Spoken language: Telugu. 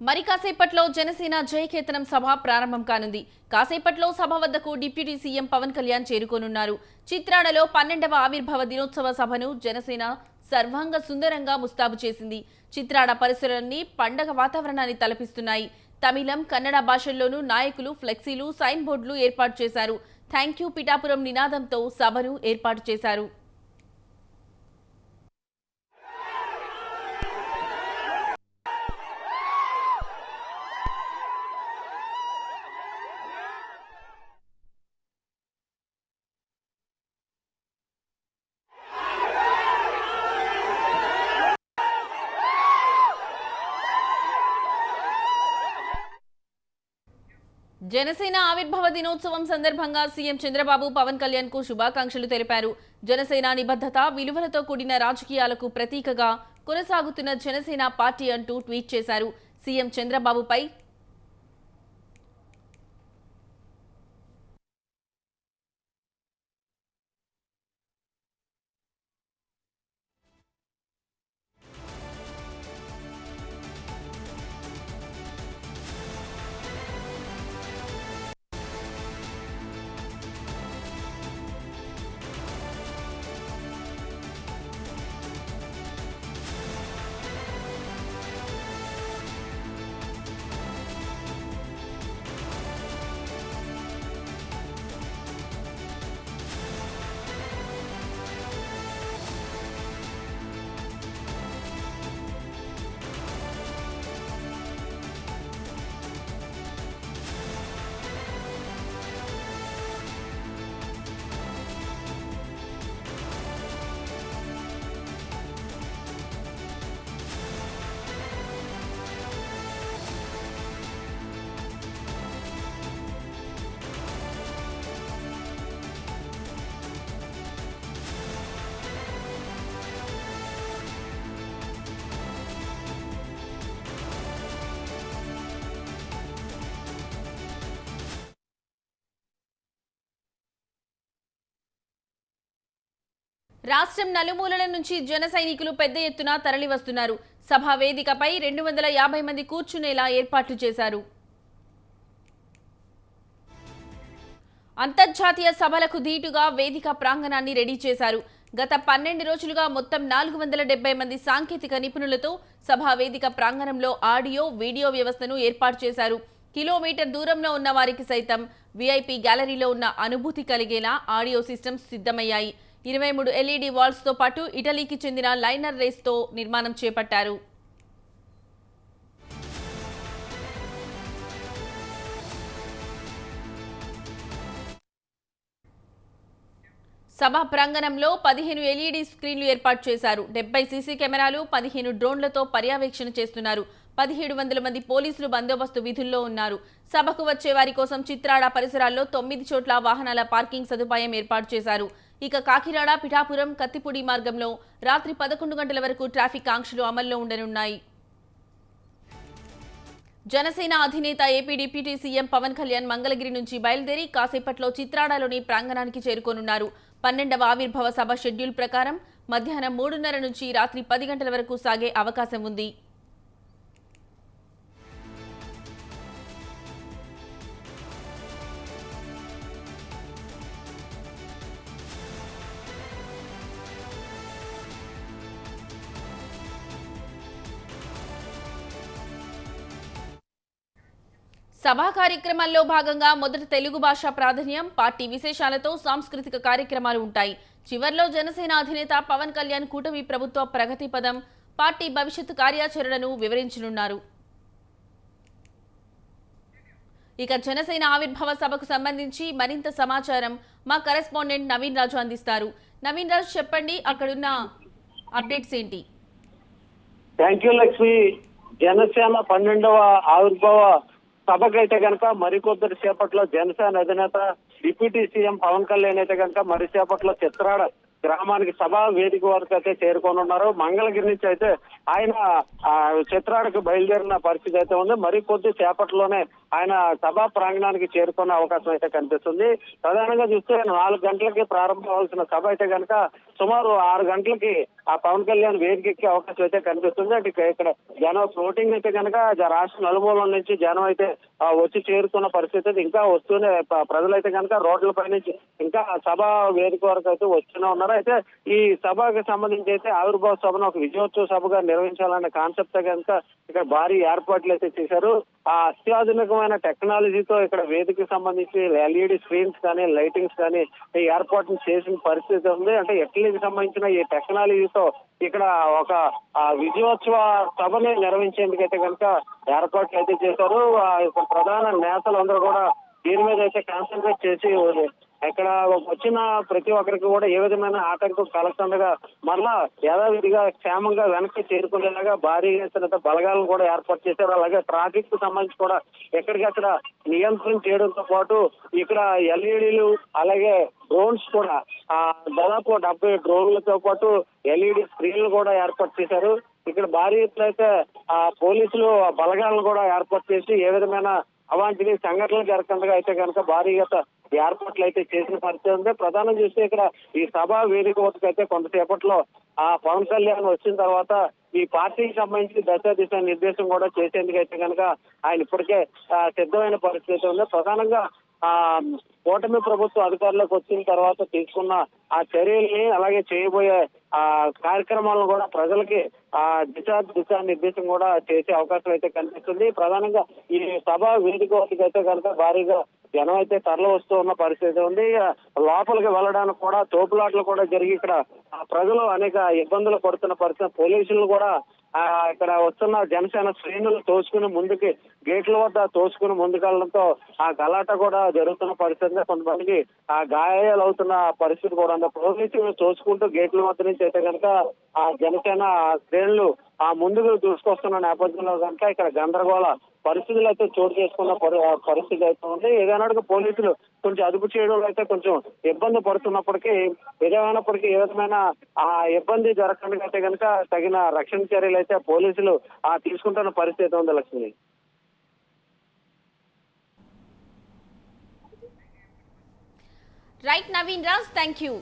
మరి కాసేపట్లో జనసేన జయకేతనం సభ ప్రారంభం కానుంది. కాసేపట్లో సభ వద్దకు డిప్యూటీ సీఎం పవన్ కళ్యాణ్ చేరుకోనున్నారు. చిత్రాడలో 12వ ఆవిర్భావ దినోత్సవ సభను జనసేన సర్వాంగ సుందరంగా ముస్తాబు చేసింది. చిత్రాడ పరిసరాలన్నీ పండగ వాతావరణాన్ని తలపిస్తున్నాయి. తమిళం, కన్నడ భాషల్లోనూ నాయకులు ఫ్లెక్సీలు, సైన్ బోర్డులు ఏర్పాటు చేశారు. థ్యాంక్ యూ పిఠాపురం నినాదంతో సభను ఏర్పాటు చేశారు. జనసేన ఆవిర్భావ దినోత్సవం సందర్భంగా సీఎం చంద్రబాబు పవన్ కళ్యాణ్ కు శుభాకాంక్షలు తెలిపారు. జనసేన నిబద్ధత, విలువలతో కూడిన రాజకీయాలకు ప్రతీకగా కొనసాగుతున్న జనసేన పార్టీ అంటూ ట్వీట్ చేశారు. సీఎం చంద్రబాబుపై రాష్ట్రం నలుమూలల నుంచి జన సైనికులు పెద్ద ఎత్తున తరలివస్తున్నారు. సభా వేదికపై 250 మంది కూర్చునేలా ఏర్పాట్లు చేశారు. అంతర్జాతీయ సభలకు ధీటుగా వేదిక ప్రాంగణాన్ని రెడీ చేశారు. గత 12 రోజులుగా మొత్తం 470 మంది సాంకేతిక నిపుణులతో సభా వేదిక ప్రాంగణంలో ఆడియో, వీడియో వ్యవస్థను ఏర్పాటు చేశారు. కిలోమీటర్ దూరంలో ఉన్న వారికి సైతం వీఐపీ గ్యాలరీలో ఉన్న అనుభూతి కలిగేలా ఆడియో సిస్టమ్స్ సిద్ధమయ్యాయి. 23 ఎల్ఈడి వాల్స్ తో పాటు ఇటలీకి చెందిన లైనర్ రేస్ తో నిర్మాణం చేపట్టారు. సభా ప్రాంగణంలో 15 ఎల్ఈడి స్క్రీన్లు ఏర్పాటు చేశారు. 70 సీసీ కెమెరాలు, 15 డ్రోన్లతో పర్యవేక్షణ చేస్తున్నారు. 1700 మంది పోలీసులు బందోబస్తు విధుల్లో ఉన్నారు. సభకు వచ్చే వారి కోసం చిత్రాడ పరిసరాల్లో 9 చోట్ల వాహనాల పార్కింగ్ సదుపాయం ఏర్పాటు చేశారు. ఇక కాకినాడ, పిఠాపురం, కత్తిపూడి మార్గంలో రాత్రి 11 గంటల వరకు ట్రాఫిక్ ఆంక్షలు అమల్లో ఉండనున్నాయి. జనసేన అధినేత AP deputy CM Pawan Kalyan Mangalagiri నుంచి బయలుదేరి కాసేపట్లో చిత్రాడలోని ప్రాంగణానికి చేరుకోనున్నారు. 12వ ఆవిర్భావ సభ షెడ్యూల్ ప్రకారం మధ్యాహ్నం 3:30 నుంచి రాత్రి 10 గంటల వరకు సాగే అవకాశం ఉంది. సభా కార్యక్రమాల్లో భాగంగా మొదట తెలుగు భాష ప్రాధాన్యం, పార్టీ విశేషాలతో సాంస్కృతిక కార్యక్రమాలు ఉంటాయి. చివర్లో జనసేన అధినేత పవన్ కళ్యాణ్ కూటమి ప్రభుత్వ ప్రగతి పదం, పార్టీ భవిష్యత్తు కార్యాచరణను వివరించనున్నారు. ఇక జనసేన ఆవిర్భావ సభకు సంబంధించి మరింత సమాచారం మా కరెస్పాండెంట్ నవీన్ రాజు అందిస్తారు. నవీన్ రాజు, చెప్పండి, అక్కడున్న అప్డేట్స్ ఏంటి? Thank you Lakshmi. జనసేన 12వ ఆవిర్భావ సభకైతే కనుక మరికొద్ది సేపట్లో జనసేన అధినేత డిప్యూటీ సీఎం పవన్ కళ్యాణ్ అయితే కనుక మరిసేపట్లో చిత్రాడ గ్రామానికి సభా వేదిక వరకు అయితే చేరుకోనున్నారు. మంగళగిరి నుంచి అయితే ఆయన చిత్రాడకు బయలుదేరిన పరిస్థితి అయితే ఉంది. మరికొద్ది సేపట్లోనే ఆయన సభా ప్రాంగణానికి చేరుకునే అవకాశం అయితే కనిపిస్తుంది. ప్రధానంగా చూస్తే 4 గంటలకి ప్రారంభం అవ్వాల్సిన సభ అయితే కనుక సుమారు 6 గంటలకి ఆ పవన్ కళ్యాణ్ వేదికెక్కే అవకాశం అయితే కనిపిస్తుంది. అంటే ఇక్కడ జనం ఫ్లోటింగ్ అయితే కనుక రాష్ట్ర నలుమూలల నుంచి జనం అయితే వచ్చి చేరుకున్న పరిస్థితి అయితే ఇంకా వస్తూనే ప్రజలైతే కనుక రోడ్లపై నుంచి ఇంకా సభ వేదిక వరకు అయితే వస్తూనే ఉన్నారు. అయితే ఈ సభకు సంబంధించి అయితే ఆవిర్భావ సభను ఒక విజయోత్సవ సభగా నిర్వహించాలనే కాన్సెప్ట్ కనుక ఇక్కడ భారీ ఏర్పాట్లు అయితే చేశారు. ఆ అత్యాధునికమైన టెక్నాలజీతో ఇక్కడ వేదికకి సంబంధించి ఎల్ఈడి స్క్రీన్స్ కానీ లైటింగ్స్ కానీ ఈ ఏర్పాట్లు చేసిన పరిస్థితి ఉంది. అంటే ఎట్లీకి సంబంధించిన ఈ టెక్నాలజీతో ఇక్కడ ఒక విజయోత్సవ సభని నిర్వహించేందుకైతే కనుక ఏర్పాట్లు అయితే చేశారు. ఇక్కడ ప్రధాన నేతలందరూ కూడా దీని మీద అయితే కాన్సన్ట్రేట్ చేసి ఇక్కడ వచ్చిన ప్రతి ఒక్కరికి కూడా ఏ విధమైన ఆటంకం కలగకుండా మళ్ళా యథావిధిగా క్షేమంగా వెనక్కి చేరుకునేలాగా భారీ ఎత్తున బలగాలను కూడా ఏర్పాటు చేశారు. అలాగే ట్రాఫిక్ కు సంబంధించి కూడా ఎక్కడికక్కడ నియంత్రణ చేయడంతో పాటు ఇక్కడ ఎల్ఈడీలు అలాగే డ్రోన్స్ కూడా దాదాపు 70 డ్రోన్లతో పాటు ఎల్ఈడి స్క్రీన్లు కూడా ఏర్పాటు చేశారు. ఇక్కడ భారీ ఎత్తున అయితే పోలీసులు బలగాలను కూడా ఏర్పాటు చేసి ఏ విధమైన అవాంఛనీయ సంఘటనలు జరగకుండా అయితే కనుక భారీగా ఏర్పాట్లు అయితే చేసిన పరిస్థితి ఉంది. ప్రధానం చూస్తే ఇక్కడ ఈ సభా వేదిక వద్దకు అయితే కొంతసేపట్లో పవన్ కళ్యాణ్ వచ్చిన తర్వాత ఈ పార్టీకి సంబంధించి దిశ నిర్దేశం కూడా చేసేందుకు అయితే కనుక ఆయన ఇప్పటికే సిద్ధమైన పరిస్థితి ఉంది. ప్రధానంగా కూటమి ప్రభుత్వం అధికారంలోకి వచ్చిన తర్వాత తీసుకున్న ఆ చర్యల్ని అలాగే చేయబోయే కార్యక్రమాలను కూడా ప్రజలకి దిశా నిర్దేశం కూడా చేసే అవకాశం అయితే కనిపిస్తుంది. ప్రధానంగా ఈ సభ వేదిక వద్దకు అయితే కనుక భారీగా జనం అయితే తరలి వస్తూ ఉన్న పరిస్థితి ఉంది. లోపలికి వెళ్ళడానికి కూడా తోపులాట్లు కూడా జరిగి ఇక్కడ ప్రజలు అనేక ఇబ్బందులు పడుతున్న పరిస్థితి. పోలీసులు కూడా ఇక్కడ వస్తున్న జనసేన శ్రేణులు తోసుకుని ముందుకి గేట్ల వద్ద తోసుకుని ముందుకెళ్లడంతో ఆ గలాట కూడా జరుగుతున్న పరిస్థితి. కొంతమందికి గాయాలు అవుతున్న పరిస్థితి కూడా ఉంది. పోలీసులు తోసుకుంటూ గేట్ల వద్ద నుంచి అయితే కనుక ఆ జనసేన శ్రేణులు ముందుకు దూసుకొస్తున్న నేపథ్యంలో కనుక ఇక్కడ గందరగోళ పరిస్థితులు అయితే చోటు చేసుకున్న పరిస్థితి అయితే ఉంది. ఏదైనా పోలీసులు కొంచెం అదుపు చేయడంలో అయితే కొంచెం ఇబ్బంది పడుతున్నప్పటికీ ఏదేమైనప్పటికీ ఏ విధమైన ఇబ్బంది జరగకుండా అయితే కనుక తగిన రక్షణ చర్యలు అయితే పోలీసులు తీసుకుంటున్న పరిస్థితి ఉంది. Lakshmi. Right Naveen Raj, thank you.